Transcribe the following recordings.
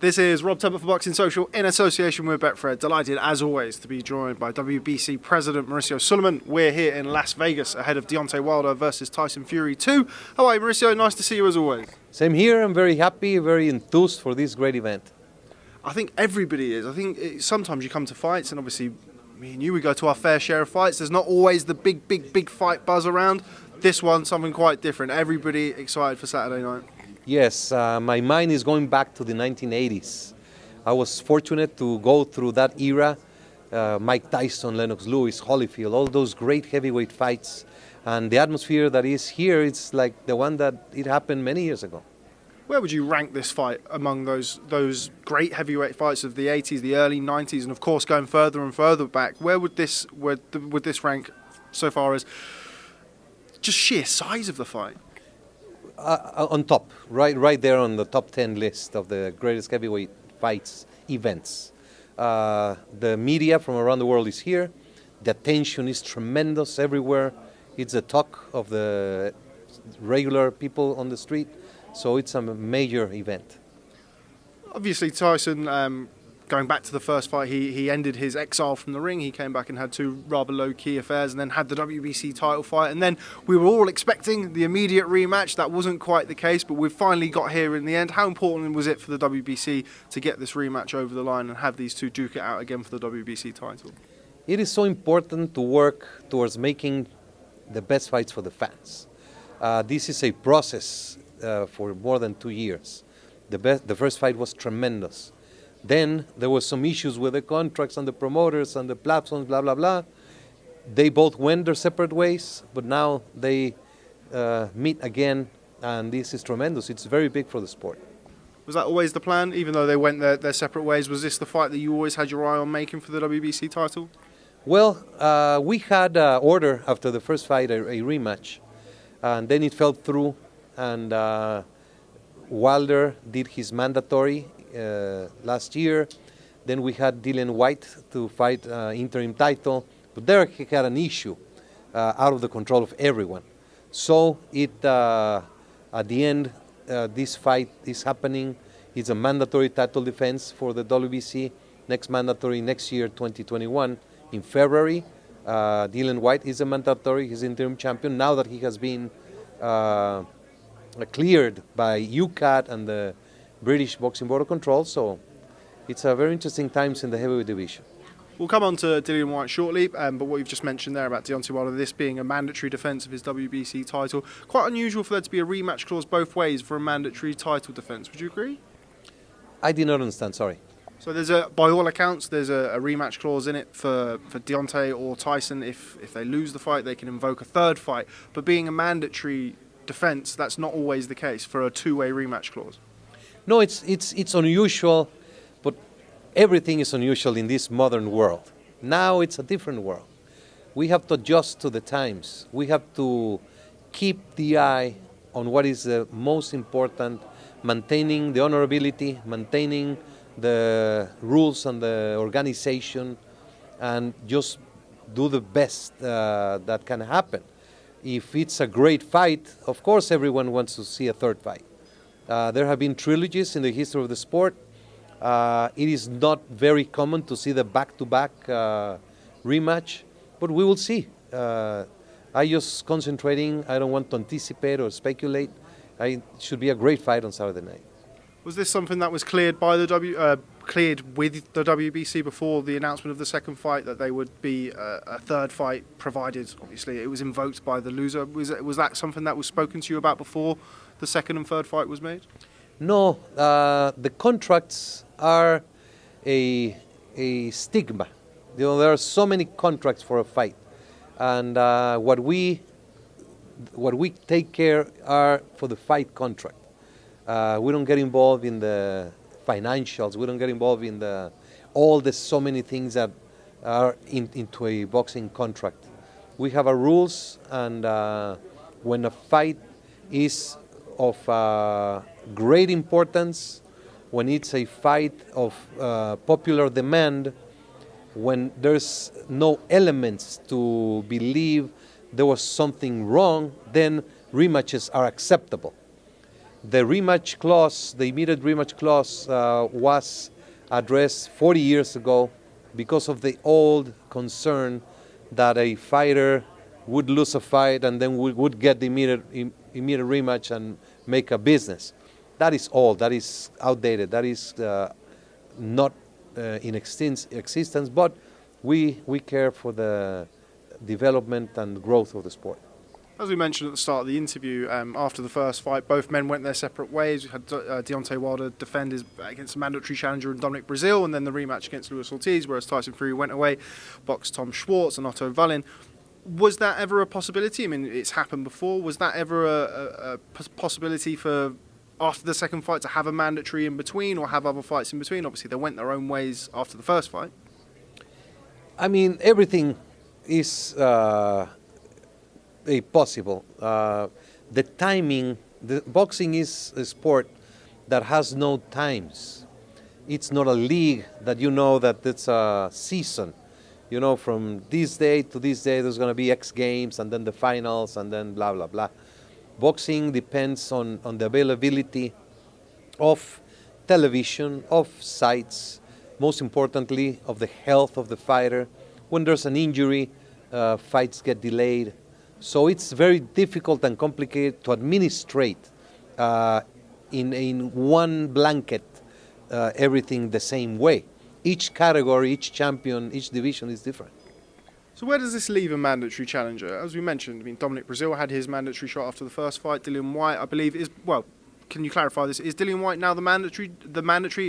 This is Rob Temple for Boxing Social in association with Betfred. Delighted, as always, to be joined by WBC President Mauricio Sulaiman. We're here in Las Vegas ahead of Deontay Wilder versus Tyson Fury 2. How are you, Mauricio? Nice to see you as always. Same here. I'm very happy, very enthused for this great event. I think everybody is. I think sometimes you come to fights, and obviously me and you, we go to our fair share of fights. There's not always the big fight buzz around. This one, something quite different. Everybody excited for Saturday night. Yes, my mind is going back to the 1980s. I was fortunate to go through that era. Mike Tyson, Lennox Lewis, Holyfield, all those great heavyweight fights. And the atmosphere that is here, it's like the one that it happened many years ago. Where would you rank this fight among those great heavyweight fights of the 80s, the early 90s, and of course going further and further back? Where would this rank so far as just sheer size of the fight? On top, right there on the top 10 list of the greatest heavyweight fights events. The media from around the world is here. The attention is tremendous everywhere. It's the talk of the regular people on the street. So it's a major event. Obviously, Tyson, going back to the first fight, he ended his exile from the ring. He came back and had two rather low-key affairs and then had the WBC title fight. And then we were all expecting the immediate rematch. That wasn't quite the case, but we've finally got here in the end. How important was it for the WBC to get this rematch over the line and have these two duke it out again for the WBC title? It is so important to work towards making the best fights for the fans. This is a process for more than 2 years. The first fight was tremendous. Then there were some issues with the contracts and the promoters and the platforms, blah, blah, blah. They both went their separate ways, but now they meet again, and this is tremendous. It's very big for the sport. Was that always the plan, even though they went their separate ways? Was this the fight that you always had your eye on making for the WBC title? Well, we had order after the first fight, a rematch, and then it fell through, and Wilder did his mandatory last year. Then we had Delia Whyte to fight interim title, but there he had an issue out of the control of everyone. So at the end, this fight is happening. It's a mandatory title defense for the WBC. Next mandatory next year, 2021, in February. Delia Whyte is a mandatory. He's interim champion now that he has been cleared by UCAT and the British Boxing Board of Control, so it's a very interesting times in the heavyweight division. We'll come on to Delia Whyte shortly, but what you've just mentioned there about Deontay Wilder, this being a mandatory defence of his WBC title, quite unusual for there to be a rematch clause both ways for a mandatory title defence. Would you agree? I did not understand, sorry. So by all accounts, there's a rematch clause in it for Deontay or Tyson. If they lose the fight, they can invoke a third fight. But being a mandatory defence, that's not always the case for a two-way rematch clause. No, it's unusual, but everything is unusual in this modern world. Now it's a different world. We have to adjust to the times. We have to keep the eye on what is the most important, maintaining the honorability, maintaining the rules and the organization, and just do the best that can happen. If it's a great fight, of course everyone wants to see a third fight. There have been trilogies in the history of the sport. It is not very common to see the back-to-back rematch, but we will see. I just concentrating. I don't want to anticipate or speculate. It should be a great fight on Saturday night. Was this something that was cleared by cleared with the WBC before the announcement of the second fight, that they would be a third fight, provided obviously it was invoked by the loser? Was that something that was spoken to you about before the second and third fight was made? No, the contracts are a stigma. You know, there are so many contracts for a fight, and what we take care are for the fight contract. We don't get involved in the financials. We don't get involved in so many things that are into a boxing contract. We have our rules, and when a fight is of great importance, when it's a fight of popular demand, when there's no elements to believe there was something wrong, then rematches are acceptable. The rematch clause, the immediate rematch clause, was addressed 40 years ago because of the old concern that a fighter would lose a fight and then would get the immediate rematch and make a business. That is old. That is outdated. That is not in existence. But we care for the development and growth of the sport. As we mentioned at the start of the interview, after the first fight, both men went their separate ways. We had Deontay Wilder defend his against a mandatory challenger in Dominic Breazeale, and then the rematch against Luis Ortiz, whereas Tyson Fury went away, boxed Tom Schwartz and Otto Wallin. Was that ever a possibility? I mean, it's happened before. Was that ever a possibility for after the second fight to have a mandatory in between or have other fights in between? Obviously, they went their own ways after the first fight. I mean, everything is possible. The timing, the boxing is a sport that has no times. It's not a league that you know that it's a season. You know, from this day to this day, there's going to be X Games and then the finals and then blah, blah, blah. Boxing depends on the availability of television, of sites, most importantly, of the health of the fighter. When there's an injury, fights get delayed. So it's very difficult and complicated to administrate in one blanket everything the same way. Each category, each champion, each division is different. So where does this leave a mandatory challenger? As we mentioned, I mean, Dominic Breazeale had his mandatory shot after the first fight. Dillian Whyte, I believe, is, well, can you clarify this? Is Dillian Whyte now the mandatory?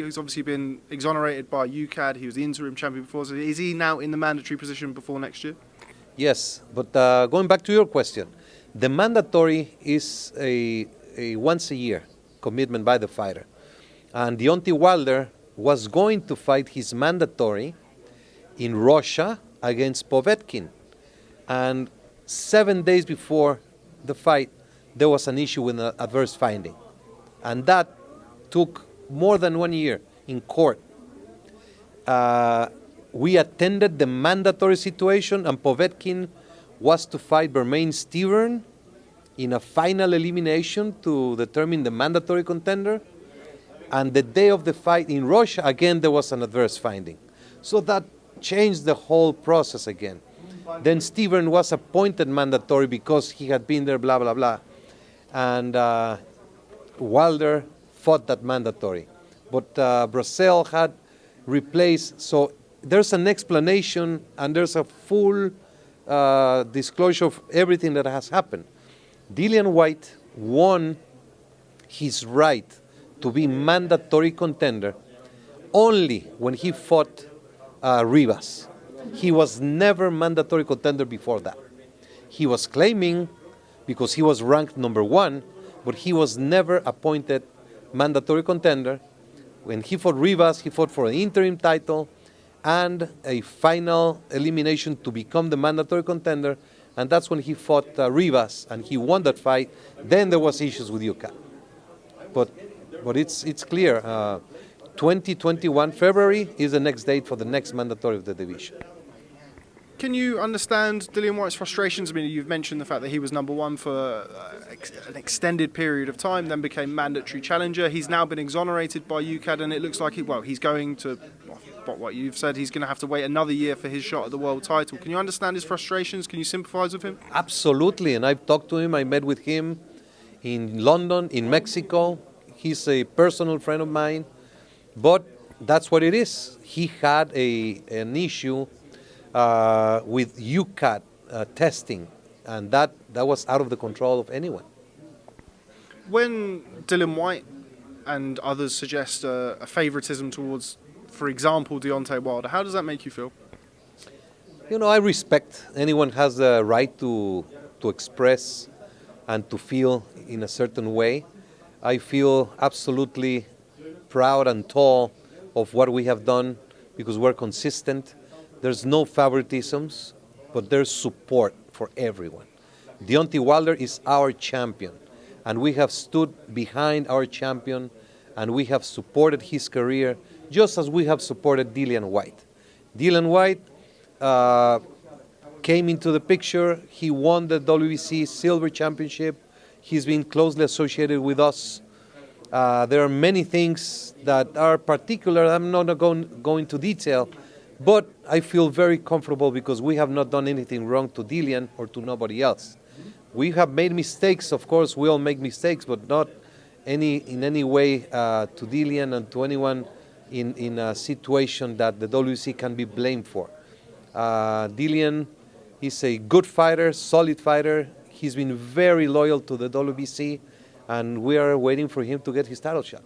Who's obviously been exonerated by UCAD. He was the interim champion before. So is he now in the mandatory position before next year? Yes, but going back to your question, the mandatory is a once a year commitment by the fighter. And Deontay Wilder was going to fight his mandatory in Russia against Povetkin. And 7 days before the fight, there was an issue with an adverse finding. And that took more than 1 year in court. We attended the mandatory situation, and Povetkin was to fight Bermane Stiverne in a final elimination to determine the mandatory contender. And the day of the fight in Russia, again, there was an adverse finding. So that changed the whole process again. Then Stiverne was appointed mandatory because he had been there, blah, blah, blah. And Wilder fought that mandatory. But Breazeale had replaced, so there's an explanation and there's a full disclosure of everything that has happened. Dillian Whyte won his right to be mandatory contender only when he fought Rivas. He was never mandatory contender before that. He was claiming because he was ranked number 1, but he was never appointed mandatory contender. When he fought Rivas, he fought for an interim title and a final elimination to become the mandatory contender, and that's when he fought Rivas, and he won that fight. Then there was issues with UCAD. But it's clear, 2021 February is the next date for the next mandatory of the division. Can you understand Dillian Whyte's frustrations? I mean, you've mentioned the fact that he was number 1 for an extended period of time, then became mandatory challenger. He's now been exonerated by UCAD, and it looks like he's going to, what you've said, he's going to have to wait another year for his shot at the world title. Can you understand his frustrations? Can you sympathise with him? Absolutely, and I've talked to him. I met with him in London, in Mexico. He's a personal friend of mine, but that's what it is. He had an issue with UCAD testing, and that was out of the control of anyone. When Dillian Whyte and others suggest a favoritism towards, for example, Deontay Wilder, how does that make you feel? You know, I respect anyone has the right to express and to feel in a certain way. I feel absolutely proud and tall of what we have done because we're consistent. There's no favoritisms, but there's support for everyone. Deontay Wilder is our champion, and we have stood behind our champion, and we have supported his career just as we have supported Dillian Whyte. Dillian Whyte came into the picture. He won the WBC Silver Championship. He's been closely associated with us There are many things that are particular. I'm not going to go into detail, but I feel very comfortable because we have not done anything wrong to Delian or to nobody else. We have made mistakes, of course, we all make mistakes, but not in any way to Delian and to anyone in a situation that the WBC can be blamed for. Delian is a good fighter, solid fighter. He's been very loyal to the WBC, and we are waiting for him to get his title shot.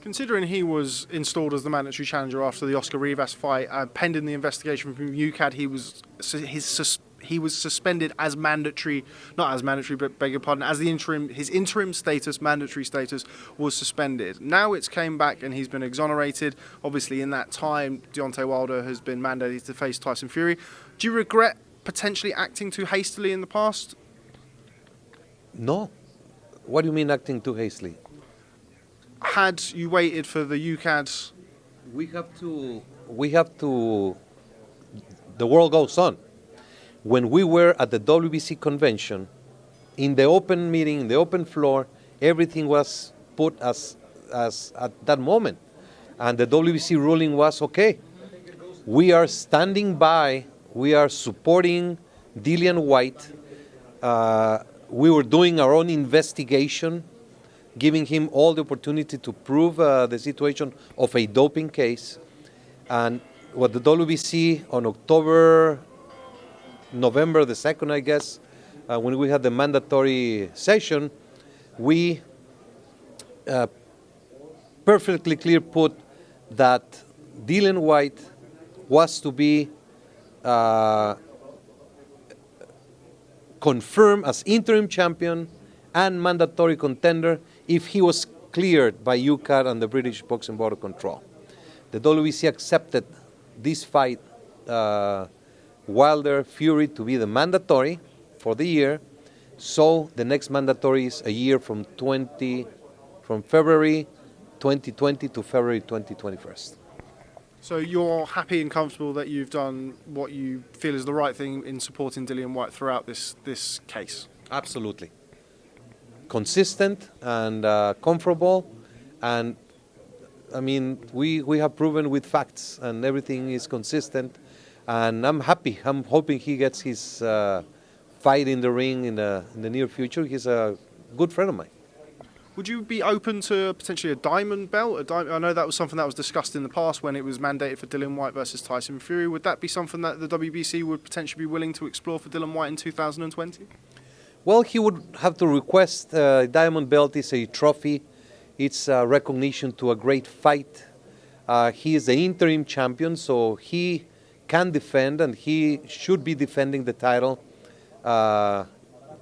Considering he was installed as the mandatory challenger after the Oscar Rivas fight, pending the investigation from UCAD, he was suspended as mandatory, not as mandatory, but beg your pardon, as his interim status, mandatory status, was suspended. Now it's came back and he's been exonerated. Obviously, in that time, Deontay Wilder has been mandated to face Tyson Fury. Do you regret potentially acting too hastily in the past? No. What do you mean acting too hastily? Had you waited for the UCAD? We have to, the world goes on. When we were at the WBC convention, in the open meeting, in the open floor, everything was put as at that moment. And the WBC ruling was, okay, we are standing by, we are supporting Dillian Whyte. We were doing our own investigation, giving him all the opportunity to prove the situation of a doping case. And what the WBC on November the 2nd, I guess, when we had the mandatory session, we perfectly clear put that Dillian Whyte was to be confirmed as interim champion and mandatory contender if he was cleared by UCAD and the British Boxing Board of Control. The WBC accepted this fight, Wilder Fury, to be the mandatory for the year. So the next mandatory is a year from February 2020 to February 2021. So you're happy and comfortable that you've done what you feel is the right thing in supporting Dillian Whyte throughout this case? Absolutely. Consistent and comfortable, and I mean we have proven with facts and everything is consistent, and I'm happy. I'm hoping he gets his fight in the ring in the near future. He's a good friend of mine. Would you be open to potentially a diamond belt? I know that was something that was discussed in the past when it was mandated for Dillian Whyte versus Tyson Fury. Would that be something that the WBC would potentially be willing to explore for Dillian Whyte in 2020? Well, he would have to request a diamond belt. Is a trophy. It's a recognition to a great fight. He is the interim champion, so he can defend, and he should be defending the title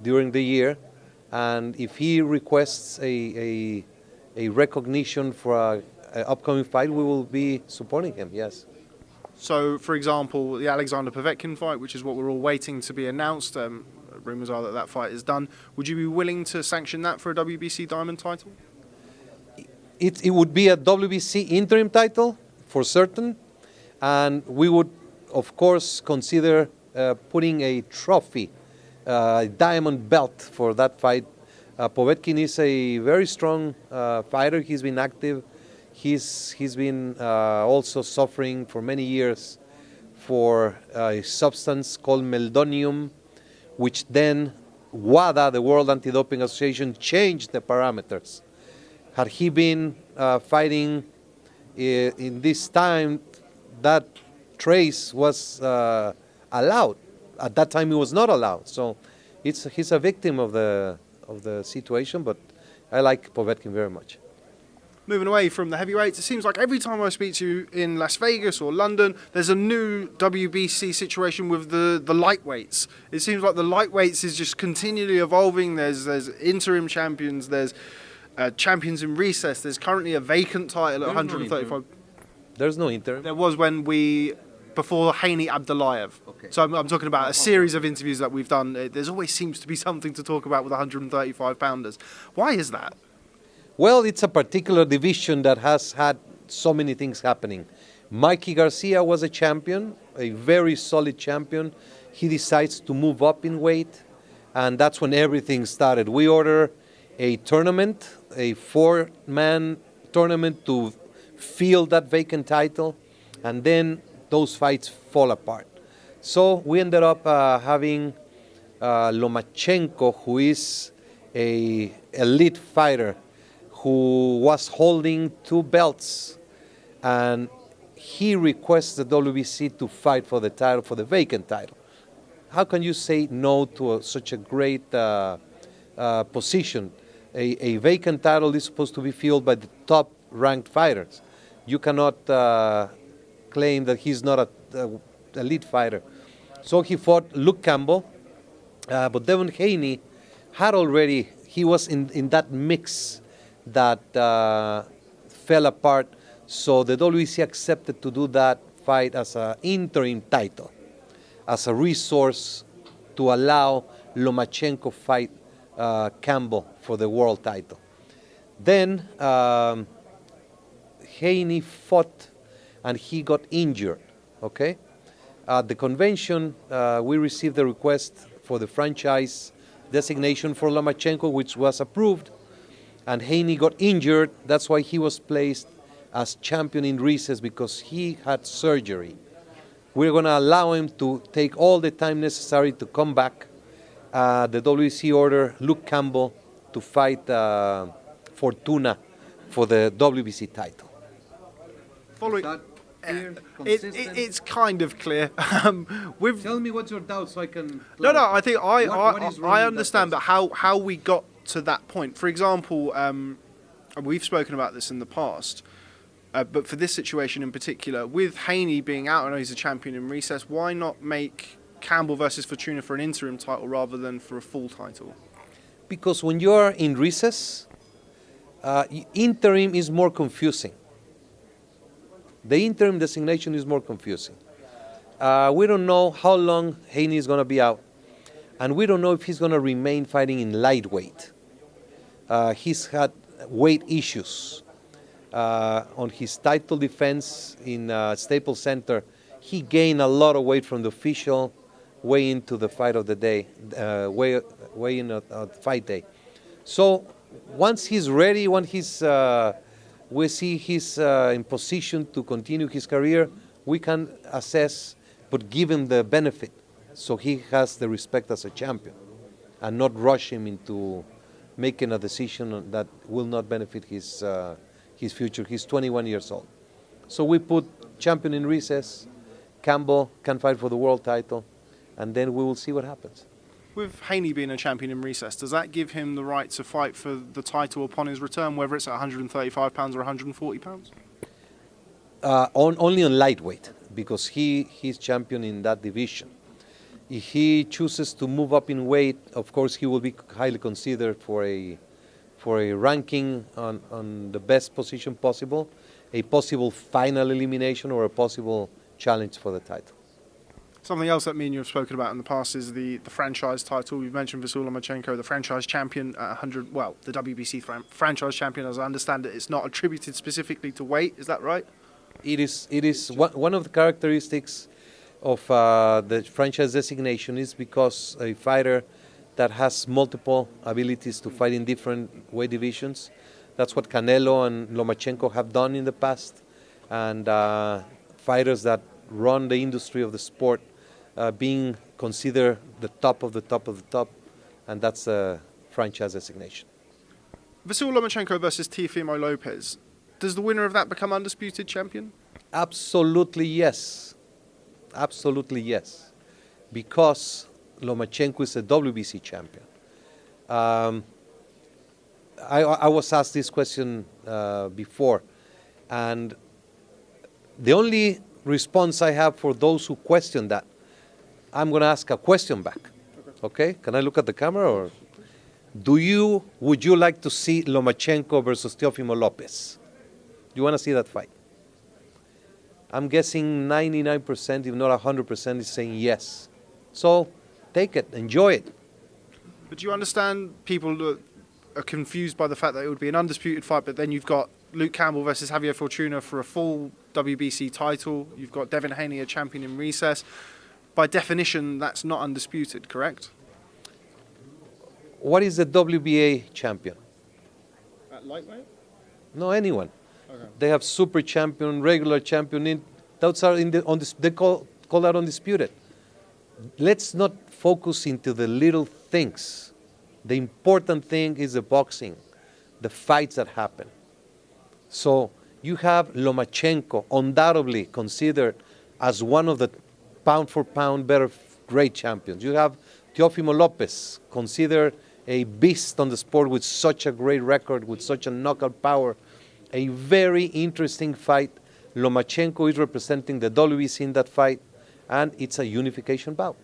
during the year. And if he requests a recognition for an upcoming fight, we will be supporting him, yes. So, for example, the Alexander Povetkin fight, which is what we're all waiting to be announced, rumours are that fight is done. Would you be willing to sanction that for a WBC Diamond title? It would be a WBC interim title, for certain. And we would, of course, consider putting a trophy, diamond belt for that fight. Povetkin is a very strong fighter. He's been active. He's been also suffering for many years for a substance called meldonium, which then WADA, the World Anti-Doping Association, changed the parameters. Had he been fighting in this time, that trace was allowed. At that time, it was not allowed. So he's a victim of the situation, but I like Povetkin very much. Moving away from the heavyweights, it seems like every time I speak to you in Las Vegas or London, there's a new WBC situation with the lightweights. It seems like the lightweights is just continually evolving. There's interim champions, there's champions in recess. There's currently a vacant title at 135. There's no interim. There was before Haney Abdullayev. Okay. So I'm talking about a series of interviews that we've done. There's always seems to be something to talk about with 135 pounders. Why is that? Well, it's a particular division that has had so many things happening. Mikey Garcia was a champion, a very solid champion. He decides to move up in weight, and that's when everything started. We order a tournament, a 4-man tournament to fill that vacant title, and then those fights fall apart. So we ended up having Lomachenko, who is a elite fighter, who was holding 2 belts, and he requests the WBC to fight for the title, for the vacant title. How can you say no to such a great position? A vacant title is supposed to be filled by the top-ranked fighters. You cannot claim that he's not an elite fighter. So he fought Luke Campbell, but Devin Haney had already, he was in that mix that fell apart. So the WBC accepted to do that fight as an interim title, as a resource to allow Lomachenko fight Campbell for the world title. Then Haney fought and he got injured, okay? At the convention, we received the request for the franchise designation for Lomachenko, which was approved, and Haney got injured. That's why he was placed as champion in recess, because he had surgery. We're going to allow him to take all the time necessary to come back. The WBC order Luke Campbell to fight Fortuna for the WBC title. Following, Clear, it's kind of clear. Tell me what's your doubt so I can... No, I think What is wrong I with understand, that but how we got to that point. For example, we've spoken about this in the past, but for this situation in particular, with Haney being out, I know he's a champion in recess, why not make Campbell versus Fortuna for an interim title rather than for a full title? Because when you're in recess, interim is more confusing. The interim designation is more confusing. We don't know how long Haney is going to be out, and we don't know if he's going to remain fighting in lightweight. He's had weight issues. On his title defense in Staples Center, he gained a lot of weight from the official weigh into the fight of the day, weigh in fight day. So once he's ready, when we see he's in position to continue his career, we can assess, but give him the benefit so he has the respect as a champion and not rush him into making a decision that will not benefit his future. He's 21 years old. So we put champion in recess, Campbell can fight for the world title, and then we will see what happens. With Haney being a champion in recess, does that give him the right to fight for the title upon his return, whether it's at 135 pounds or 140 pounds? Only on lightweight, because he's champion in that division. If he chooses to move up in weight, of course he will be highly considered for a ranking on the best position possible, a possible final elimination or a possible challenge for the title. Something else that me and you have spoken about in the past is the franchise title. We've mentioned Lomachenko, the franchise champion at 100. Well, the WBC franchise champion, as I understand it, it's not attributed specifically to weight. Is that right? It is one of the characteristics of the franchise designation is because a fighter that has multiple abilities to fight in different weight divisions. That's what Canelo and Lomachenko have done in the past, and fighters that run the industry of the sport being considered the top of the top of the top, and that's a franchise designation. Lomachenko versus Teofimo Lopez. Does the winner of that become undisputed champion? Absolutely yes. Absolutely yes. Because Lomachenko is a WBC champion. I was asked this question before, and the only response I have for those who question that, I'm going to ask a question back. Okay? Can I look at the camera? Or would you like to see Lomachenko versus Teofimo Lopez? Do you want to see that fight? I'm guessing 99%, if not 100%, is saying yes. So take it, enjoy it. But do you understand people that are confused by the fact that it would be an undisputed fight, but then you've got Luke Campbell versus Javier Fortuna for a full WBC title. You've got Devin Haney, a champion in recess. By definition, that's not undisputed, correct? What is the WBA champion? At lightweight? No, anyone. Okay. They have super champion, regular champion. Those are they call that undisputed. Let's not focus into the little things. The important thing is the boxing, the fights that happen. So you have Lomachenko, undoubtedly considered as one of the pound for pound better great champions. You have Teofimo Lopez, considered a beast on the sport with such a great record, with such a knockout power. A very interesting fight. Lomachenko is representing the WBC in that fight, and it's a unification bout.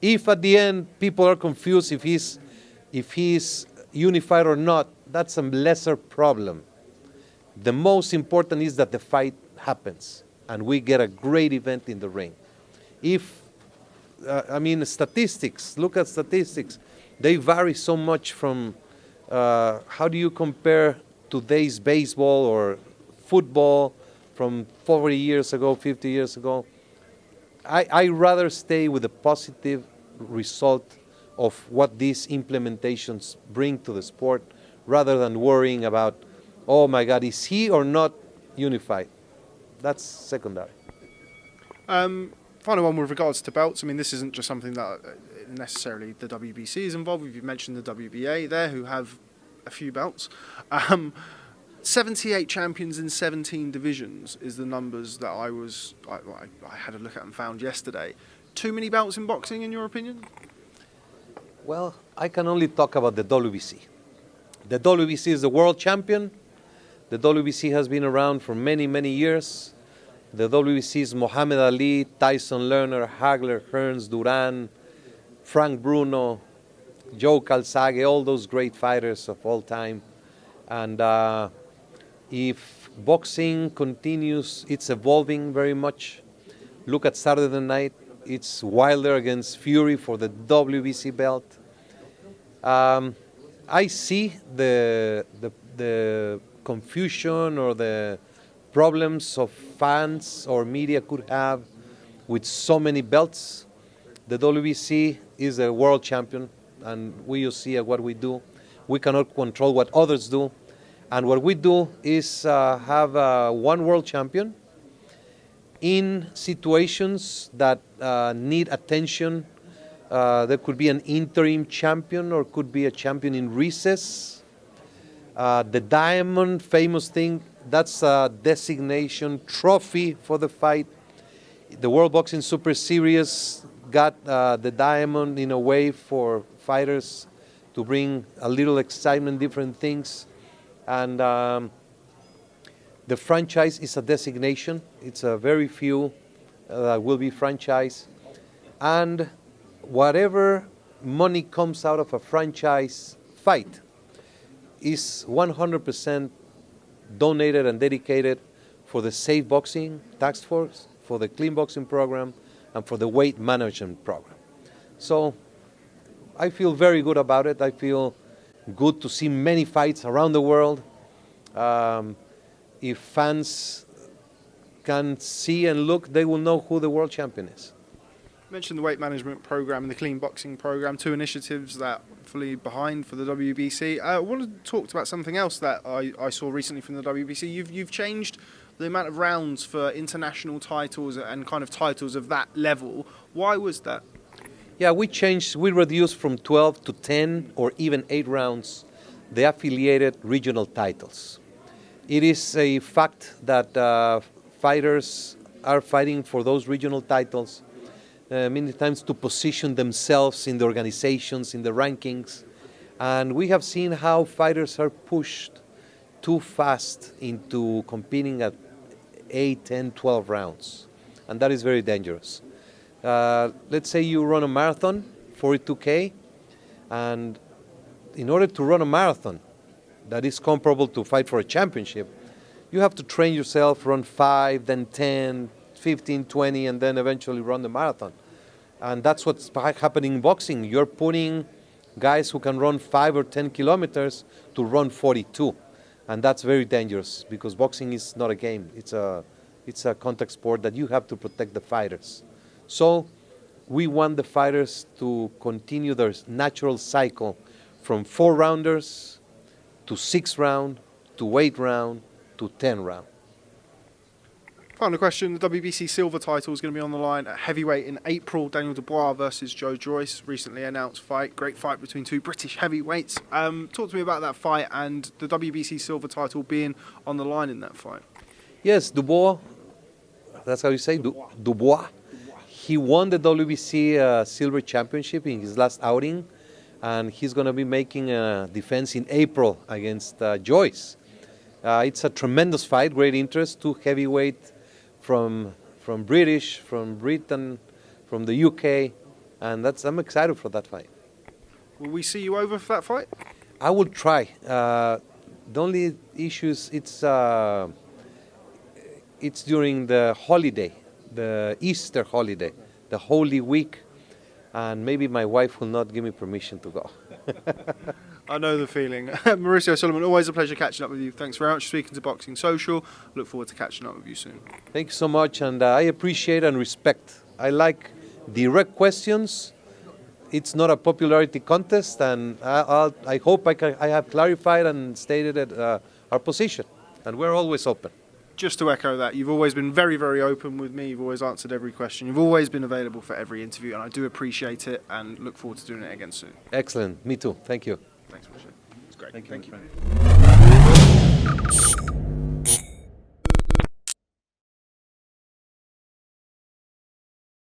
If at the end people are confused if he's unified or not, that's a lesser problem. The most important is that the fight happens and we get a great event in the ring. Statistics, look at statistics. They vary so much from, how do you compare today's baseball or football from 40 years ago, 50 years ago? I rather stay with the positive result of what these implementations bring to the sport rather than worrying about, oh my God, is he or not unified? That's secondary. Final one with regards to belts. I mean, this isn't just something that necessarily the WBC is involved with. You've mentioned the WBA there, who have a few belts. 78 champions in 17 divisions is the numbers that I had a look at and found yesterday. Too many belts in boxing, in your opinion? Well, I can only talk about the WBC. The WBC is the world champion. The WBC has been around for many, many years. The WBC is Muhammad Ali, Tyson Lerner, Hagler, Hearns, Duran, Frank Bruno, Joe Calzaghe, all those great fighters of all time. And if boxing continues, it's evolving very much. Look at Saturday night. It's Wilder against Fury for the WBC belt. I see the confusion or the problems of fans or media could have with so many belts. The WBC is a world champion, and we just see what we do. We cannot control what others do. And what we do is have one world champion in situations that need attention. There could be an interim champion or could be a champion in recess. The diamond, famous thing, that's a designation trophy for the fight. The World Boxing Super Series got the diamond in a way for fighters to bring a little excitement, different things. And the franchise is a designation. It's a very few that will be franchise. And whatever money comes out of a franchise fight is 100% donated and dedicated for the Safe Boxing Task Force, for the Clean Boxing Program, and for the Weight Management Program. So I feel very good about it. I feel good to see many fights around the world. If fans can see and look, they will know who the world champion is. You mentioned the weight management program and the clean boxing program, two initiatives that are fully behind for the WBC. I wanted to talk about something else that I saw recently from the WBC. You've changed the amount of rounds for international titles and kind of titles of that level. Why was that? Yeah, we reduced from 12 to 10 or even 8 rounds the affiliated regional titles. It is a fact that fighters are fighting for those regional titles many times to position themselves in the organizations, in the rankings. And we have seen how fighters are pushed too fast into competing at 8, 10, 12 rounds. And that is very dangerous. Let's say you run a marathon, 42K, and in order to run a marathon that is comparable to fight for a championship, you have to train yourself, run 5, then 10, 15, 20, and then eventually run the marathon. And that's what's happening in boxing. You're putting guys who can run 5 or 10 kilometers to run 42. And that's very dangerous because boxing is not a game. It's a contact sport that you have to protect the fighters. So we want the fighters to continue their natural cycle from 4 rounders to 6 round to 8 round to 10 round. Final question, the WBC Silver Title is going to be on the line at heavyweight in April. Daniel Dubois versus Joe Joyce, recently announced fight. Great fight between two British heavyweights. Talk to me about that fight and the WBC Silver Title being on the line in that fight. Yes, Dubois, that's how you say, Dubois. He won the WBC Silver Championship in his last outing, and he's going to be making a defense in April against Joyce. It's a tremendous fight, great interest, two heavyweight from British, from Britain, from the UK, and I'm excited for that fight. Will we see you over for that fight? I will try. The only issue is it's during the holiday, the Easter holiday, the Holy Week, and maybe my wife will not give me permission to go. I know the feeling. Mauricio, Sulaiman, always a pleasure catching up with you. Thanks very much for speaking to Boxing Social. Look forward to catching up with you soon. Thank you so much, and I appreciate and respect. I like direct questions. It's not a popularity contest, and I hope I have clarified and stated our position, and we're always open. Just to echo that, you've always been very, very open with me. You've always answered every question. You've always been available for every interview, and I do appreciate it and look forward to doing it again soon. Excellent. Me too. Thank you. Thanks, Mauricio. It's great. Thank you. Thank you.